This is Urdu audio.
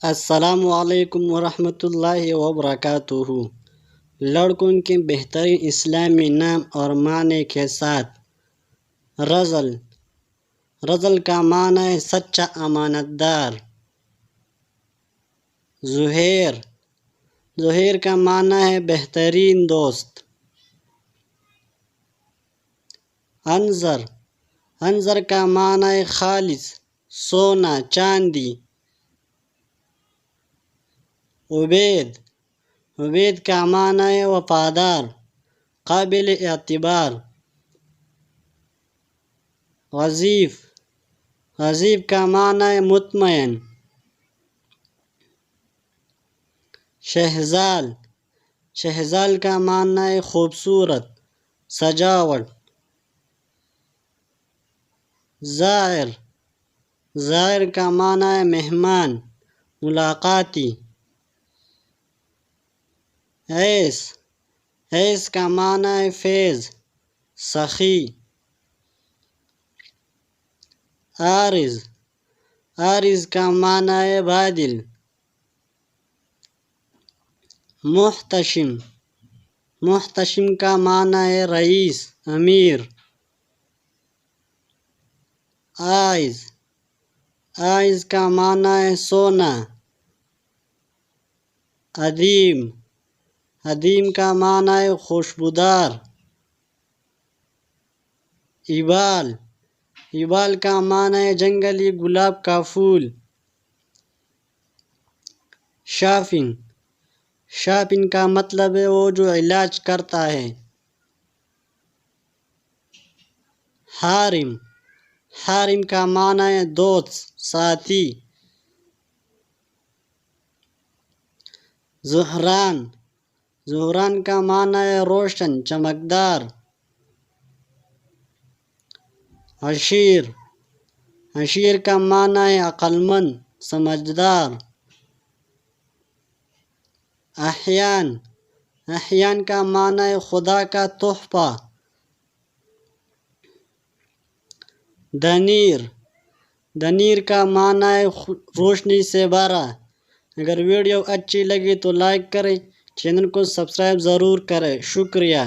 السلام علیکم ورحمۃ اللہ وبرکاتہ۔ لڑکوں کے بہترین اسلامی نام اور معنی کے ساتھ رزل۔ رزل کا معنی ہے سچا امانت دار۔ زہیر۔ زہیر کا معنی ہے بہترین دوست۔ انظر۔ انظر کا معنی ہے خالص، سونا، چاندی۔ عبید۔ عبید کا معنی ہے وفادار، قابل اعتبار۔ غضیف۔ غضیف کا معنی ہے مطمئن۔ شہزال۔ شہزال کا معنی ہے خوبصورت، سجاوٹ۔ زائر۔ زائر کا معنی ہے مہمان، ملاقاتی۔ عیس۔ عیس کا معنی ہے فیض، سخی۔ عارض۔ عارض کا معنی ہے بادل۔ محتشم۔ محتشم کا معنی ہے رئیس، امیر۔ عائز۔ عائز کا معنی ہے سونا۔ ادیم۔ ادیم کا معنی ہے خوشبودار۔ ابال۔ ابال کا معنی ہے جنگلی گلاب کا پھول۔ شافن۔ شافن کا مطلب ہے وہ جو علاج کرتا ہے۔ حارم۔ حارم کا معنی ہے دوست، ساتھی۔ زہران۔ زہران کا معنی ہے روشن، چمکدار۔ عشیر۔ عشیر کا معنی ہے عقل مند، سمجھدار۔ احیان۔ احیان کا معنی ہے خدا کا تحفہ۔ دنیر۔ دنیر کا معنی ہے روشنی سے بھرا۔ اگر ویڈیو اچھی لگی تو لائک کریں، چینل کو سبسکرائب ضرور کریں۔ شکریہ۔